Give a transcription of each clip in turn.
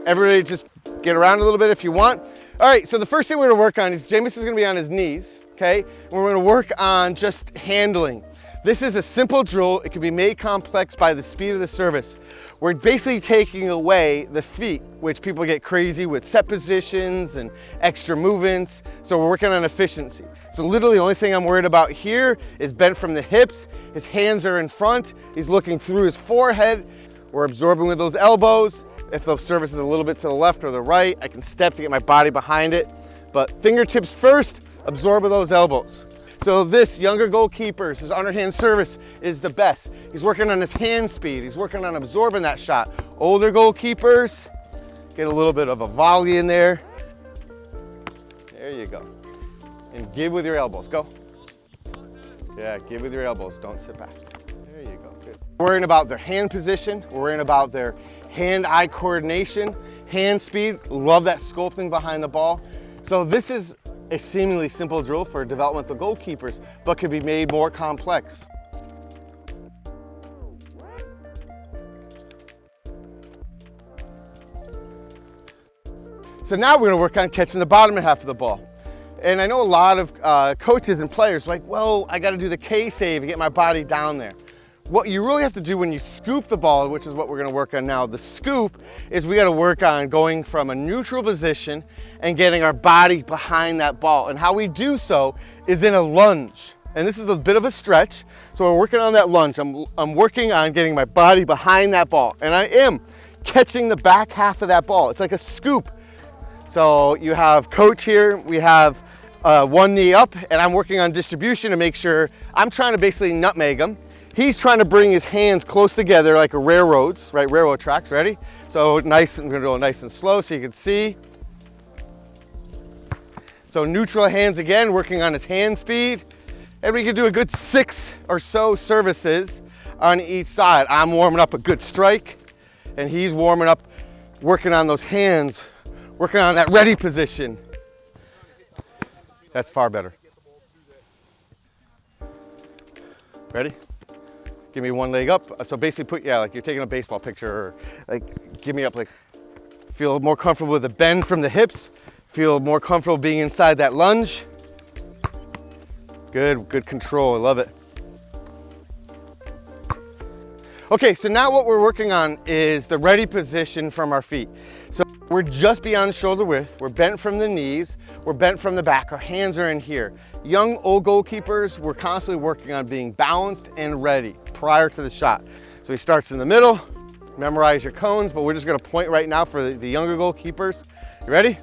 Everybody just get around a little bit if you want. All right, so the first thing we're gonna work on is Jameis is gonna be on his knees, okay? And we're gonna work on just handling. This is a simple drill. It can be made complex by the speed of the service. We're basically taking away the feet, which people get crazy with set positions and extra movements. So we're working on efficiency. So literally the only thing I'm worried about here is bent from the hips. His hands are in front. He's looking through his forehead. We're absorbing with those elbows. If the service is a little bit to the left or the right, I can step to get my body behind it. But fingertips first, absorb with those elbows. So this younger goalkeeper, his underhand service is the best. He's working on his hand speed. He's working on absorbing that shot. Older goalkeepers, get a little bit of a volley in there. There you go. And give with your elbows, go. Yeah, give with your elbows, don't sit back. There you go, good. We're worrying about their hand position. We're worrying about their hand-eye coordination, hand speed. Love that sculpting behind the ball. So this is a seemingly simple drill for developmental goalkeepers, but can be made more complex. So now we're going to work on catching the bottom half of the ball. And I know a lot of coaches and players are like, well, I got to do the K save and get my body down there. What you really have to do when you scoop the ball, which is what we're going to work on now, the scoop, is we got to work on going from a neutral position and getting our body behind that ball. And how we do so is in a lunge. And this is a bit of a stretch. So we're working on that lunge. I'm working on getting my body behind that ball. And I am catching the back half of that ball. It's like a scoop. So you have coach here, we have one knee up, and I'm working on distribution to make sure I'm trying to basically nutmeg him. He's trying to bring his hands close together like a railroads, right? Railroad tracks, ready? So nice, I'm gonna go nice and slow so you can see. So neutral hands again, working on his hand speed. And we can do a good 6 or so services on each side. I'm warming up a good strike, and he's warming up, working on those hands, working on that ready position. That's far better. Ready? Give me one leg up. So basically put, yeah, like you're taking a baseball picture, or like give me up, like feel more comfortable with the bend from the hips. Feel more comfortable being inside that lunge. Good, good control, I love it. Okay, so now what we're working on is the ready position from our feet. So we're just beyond shoulder width, we're bent from the knees, we're bent from the back, our hands are in here. Young, old goalkeepers, we're constantly working on being balanced and ready prior to the shot. So he starts in the middle, memorize your cones, but we're just gonna point right now for the younger goalkeepers. You ready?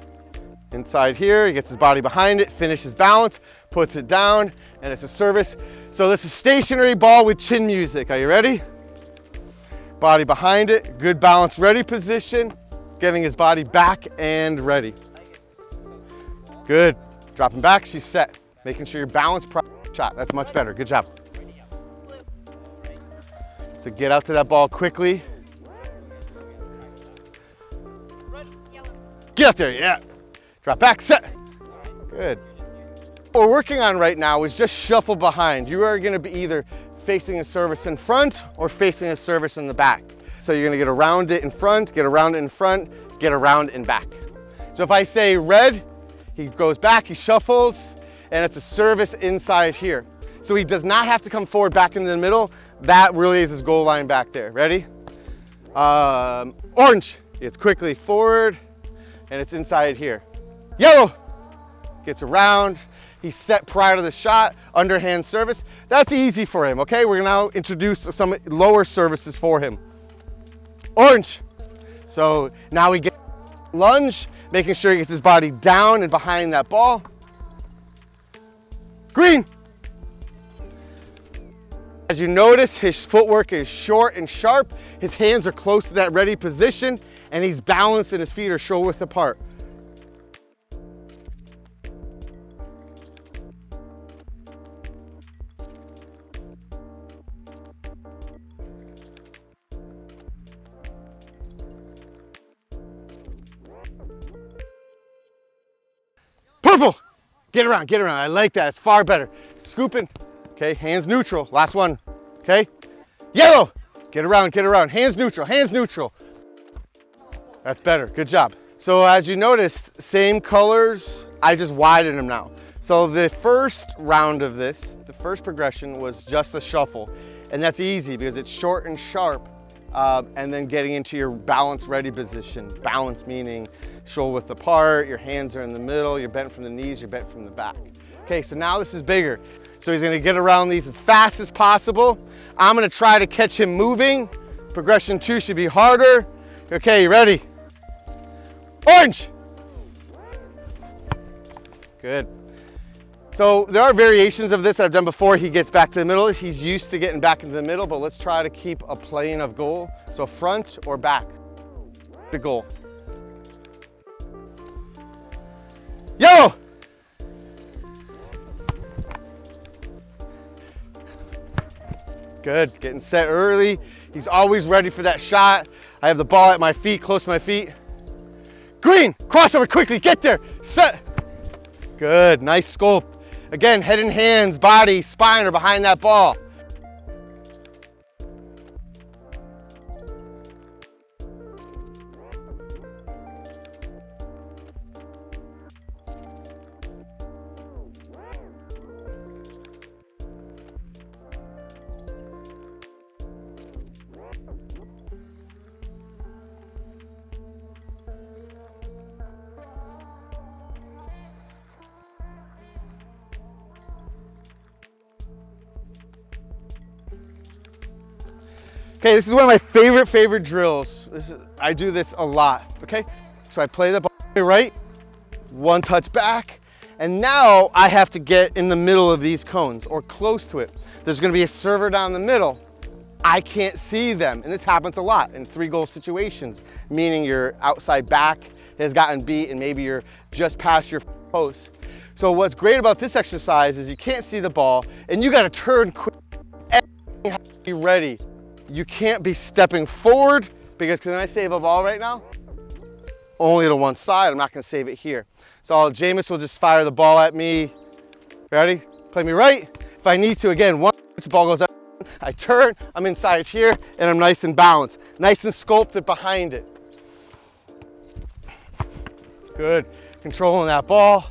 Inside here, he gets his body behind it, finishes balance, puts it down, and it's a service. So this is stationary ball with chin music. Are you ready? Body behind it, good balance, ready position, getting his body back and ready. Good, dropping back, she's set. Making sure you're balanced prior to the shot, that's much better, good job. So get out to that ball quickly. Get out there, yeah. Drop back, set. Good. What we're working on right now is just shuffle behind. You are gonna be either facing a service in front or facing a service in the back. So you're gonna get around it in front, get around it in front, get around and back. So if I say red, he goes back, he shuffles, and it's a service inside here. So he does not have to come forward back into the middle. That really is his goal line back there. Ready? Orange, it's quickly forward, and it's inside here. Yellow, gets around. He's set prior to the shot, underhand service. That's easy for him, okay? We're gonna now introduce some lower services for him. Orange, so now we get lunge, making sure he gets his body down and behind that ball. Green. As you notice, his footwork is short and sharp. His hands are close to that ready position, and he's balanced and his feet are shoulder width apart. Purple, get around, get around. I like that, it's far better. Scooping, okay, hands neutral, last one, okay? Yellow, get around, hands neutral, hands neutral. That's better, good job. So as you noticed, same colors, I just widened them now. So the first round of this, the first progression was just the shuffle. And that's easy because it's short and sharp. And then getting into your balance ready position. Balance meaning shoulder width apart, your hands are in the middle, you're bent from the knees, you're bent from the back. Okay, so now this is bigger. So he's gonna get around these as fast as possible. I'm gonna try to catch him moving. Progression 2 should be harder. Okay, you ready? Orange! Good. So there are variations of this that I've done before. He gets back to the middle. He's used to getting back into the middle, but let's try to keep a plane of goal. So front or back, the goal. Yellow! Good, getting set early. He's always ready for that shot. I have the ball at my feet, close to my feet. Green, crossover quickly, get there, set. Good, nice sculpt. Again, head and hands, body, spine are behind that ball. Okay, this is one of my favorite drills. I do this a lot, okay? So I play the ball right, one touch back, and now I have to get in the middle of these cones or close to it. There's gonna be a server down the middle. I can't see them, and this happens a lot in 3-goal situations, meaning your outside back has gotten beat and maybe you're just past your post. So what's great about this exercise is you can't see the ball and you gotta turn quick. Everything has to be ready. You can't be stepping forward because can I save a ball right now? Only to one side, I'm not gonna save it here. So Jameis will just fire the ball at me. Ready? Play me right. If I need to, again, once the ball goes out, I turn, I'm inside here, and I'm nice and balanced. Nice and sculpted behind it. Good, controlling that ball.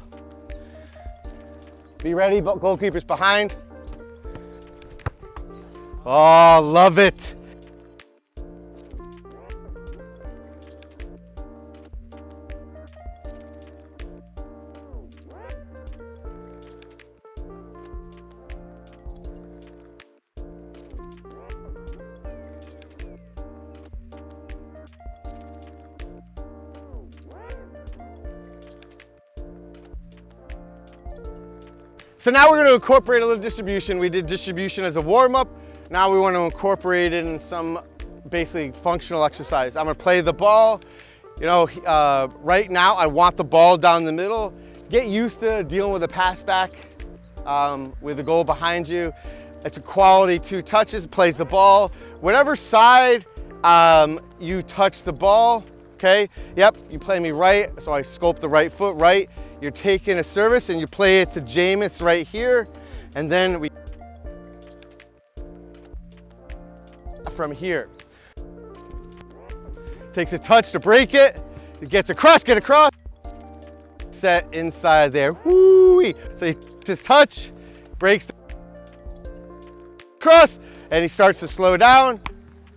Be ready, goalkeeper's behind. Oh, love it. So now we're going to incorporate a little distribution. We did distribution as a warm-up. Now we want to incorporate it in some basically functional exercise. I'm going to play the ball. You know, right now I want the ball down the middle. Get used to dealing with a pass back with the goal behind you. It's a quality 2 touches, plays the ball. Whatever side you touch the ball, okay? Yep, you play me right, so I sculpt the right foot right. You're taking a service and you play it to Jameis right here. And then we from here. Takes a touch to break it. It gets across, get across. Set inside there. Woo-wee. So he just touch, breaks the cross, and he starts to slow down.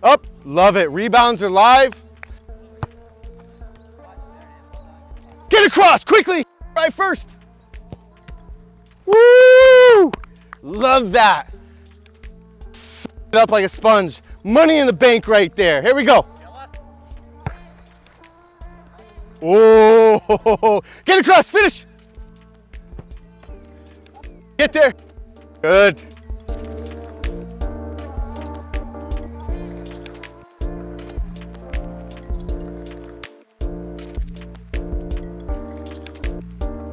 Up, love it. Rebounds are live. Get across quickly. Right first. Woo! Love that. Set it up like a sponge. Money in the bank right there. Here we go. Oh, get across, finish. Get there. Good.